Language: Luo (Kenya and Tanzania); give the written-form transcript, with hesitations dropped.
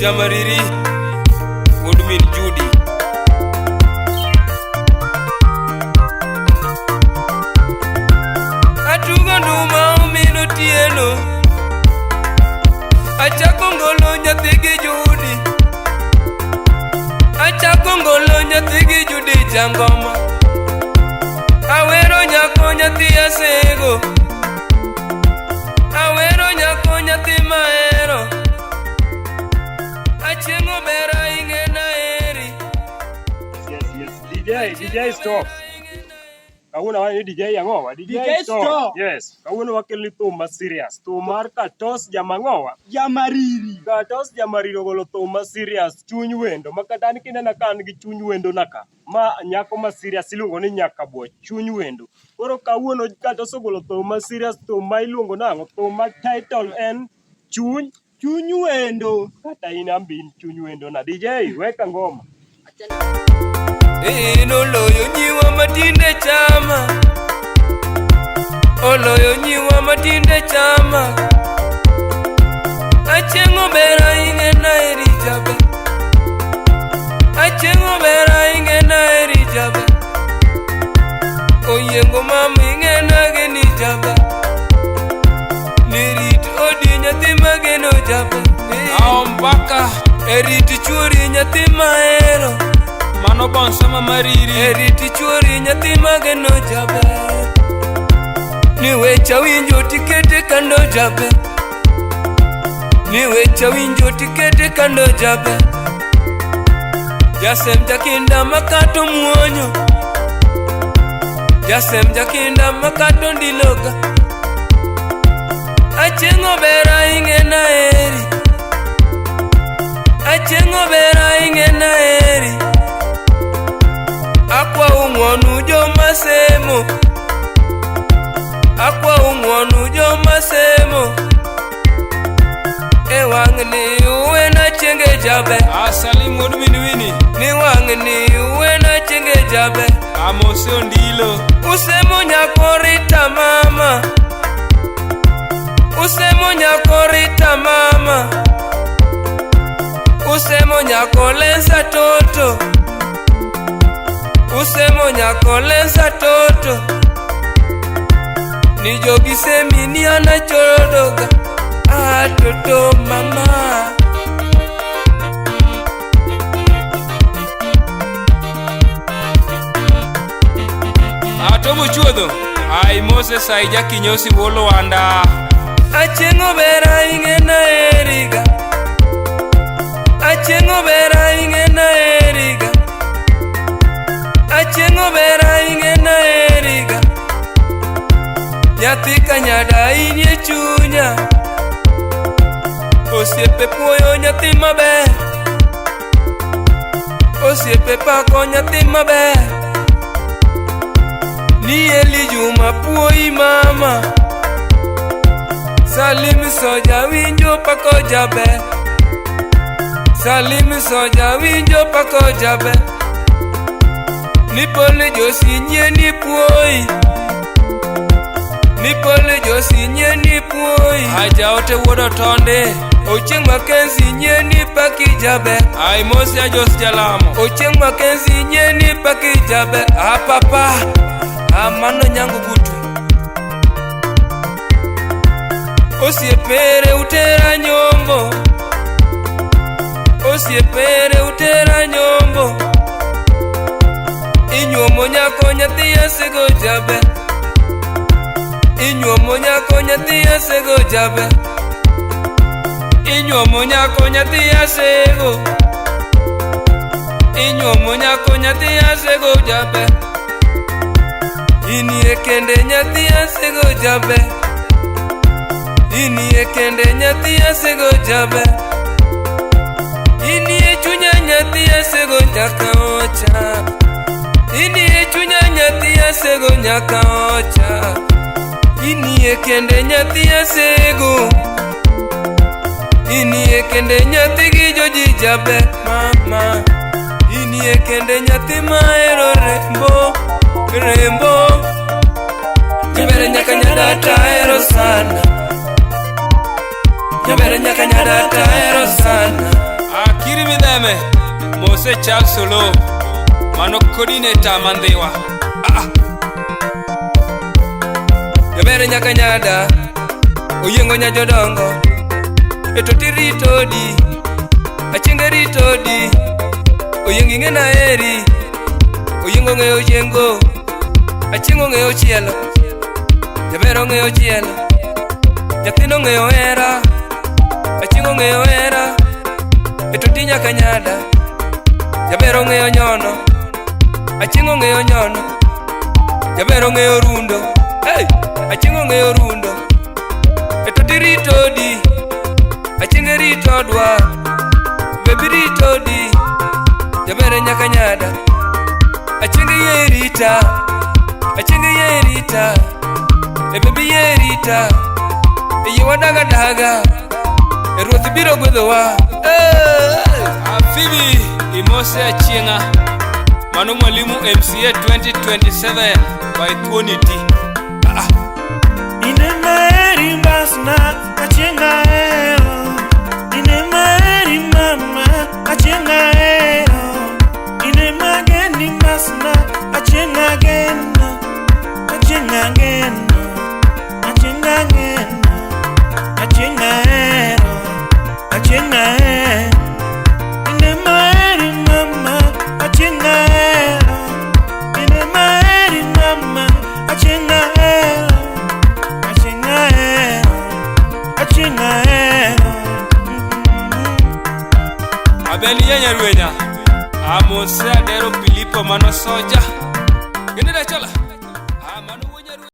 Jamariri Udmin Judy Atuga nduma umino tieno Achako ngolo nyathigi Judy Achako ngolo nyathigi Judy jangoma Awero nyako nyathi asego Awero nyako nyathi maero Achengo bera ingena eri Yes, DJ stop. Kawuna wani DJ yangowa. DJ stop. Yes. Kawuna wakeli thuma serious. Thumar katos jamangowa. Jamariri. Katos jamariri ogolo thuma serious. Chuny wendo. Makatani kinena kan gi chuny wendo naka. Ma nyako ma serious iluongo ni nyaka buo. Chuny wendo. Koro kawuono katos ogolo thuma serious. Thuma iluongo nango. Thuma title en chuny wendo. Kata inambin chuny wendo na. DJ weka ngoma. Noloyo nyiwa matinde chama Oloyo nyiwa matinde chama Achengo bera ingena eri jabe Achengo bera ingena eri jabe Oyengo mama ingena geni jabe Nirit odi nyathi mageno jabe Aombaka eriti churi nyathi maero Mano bonsama mariri Eriti chuori nyathi mageno jabe Ni wecha winjo tikete kando jabe Ni wecha winjo tikete kando jabe Jasem jakinda makato muonyo Jasem jakinda makato ndiloga Achengo bera ingena eri Achengo bera ingena eri Akwa ungwonu joma semo Akwa ungwonu joma semo Wangni uwe na chenge jabe Asalimu Udmin Wini Ni wangni uwe na chenge jabe Amose ondilo Usemo nyako rita mama Usemo nyako rita mama Usemo nyako lensa toto Usemo nyako lensa toto Ni jogi semi ni anachorodoga toto mama Atomo chuodho Ai Moses aija kinyosi wolo wanda Achengo bera ingena eriga Achengo bera ingena eriga Achengo bera ingena eriga Nyathi kanyada inye chunya Osiepe puoyo nyathi maber Osiepe pako nyathi maber Ni eli juma puoi mama Salim soja winjo pako jabe Salim soja winjo pako jabe Nipole josi nye ni puoi Nipole josi nye ni puoi Aja ote wodo tonde Ocheng makenzi nye ni paki jabe Ai mosi ajos jalamo Ocheng makenzi nye ni paki jabe Apapa Amano nyangu gutu Osiepere utera nyombo Osiepere utera nyombo Inyuomo nyako nyathi asego jabe Inyuomo nyako nyathi asego jabe Inyuomo nyako nyathi asego Inyuomo nyako nyathi asego jabe Ini ekende nyathi asego jabe Ini ekende nyathi asego jabe Ini echunya nyathi asego nyaka ocha Ini echunya nyathi asego nyaka ocha Ini ekende nyathi asego Ini ekende nyathi gi joji jabe mama Ini ekende nyathi maero rembo Nyabere nyaka nyadata ero sana Nyabere nyaka nyadata ero sana Mose Charles Solo mano coordinator mandhiwa Jabere nyaka nyada oyengo nya jodongo etoti rito di achinge rito di oyengi ngena eri oyengo ng'eyo chengo achingo ng'eyo chielo Jabero ng'eyo chielo nyathino ng'eyo hera achingo ng'eyo hera etoti nyaka nyada Jabero ng'eyo nyono achingo ng'eyo nyono Jabero ng'eyo rundo hey achingo ng'eyo rundo etoti rito di achinge rito dwa bebi rito di Jabere nyaka nyada achinge yerita achinge yerita bebi yerita wadaga daga ruoth biro gwedhowa Phoebe Imose Achieng'a mano mwalimu MCA 2027 by Thuoniti Ine maeri mbasna Achieng'a ero Ine maeri mama Achieng'a ero Ine mageni mbasna Achieng'a geno Achieng'a geno Achieng'a geno Achieng'a ero Achieng'a ero Ine maeri mama Achieng'a ero Ine maeri mama Achieng'a ero Achieng'a ero Achieng'a ero Abeli Nyarwenya Amose Adero Pilipo mano soja Gende da chola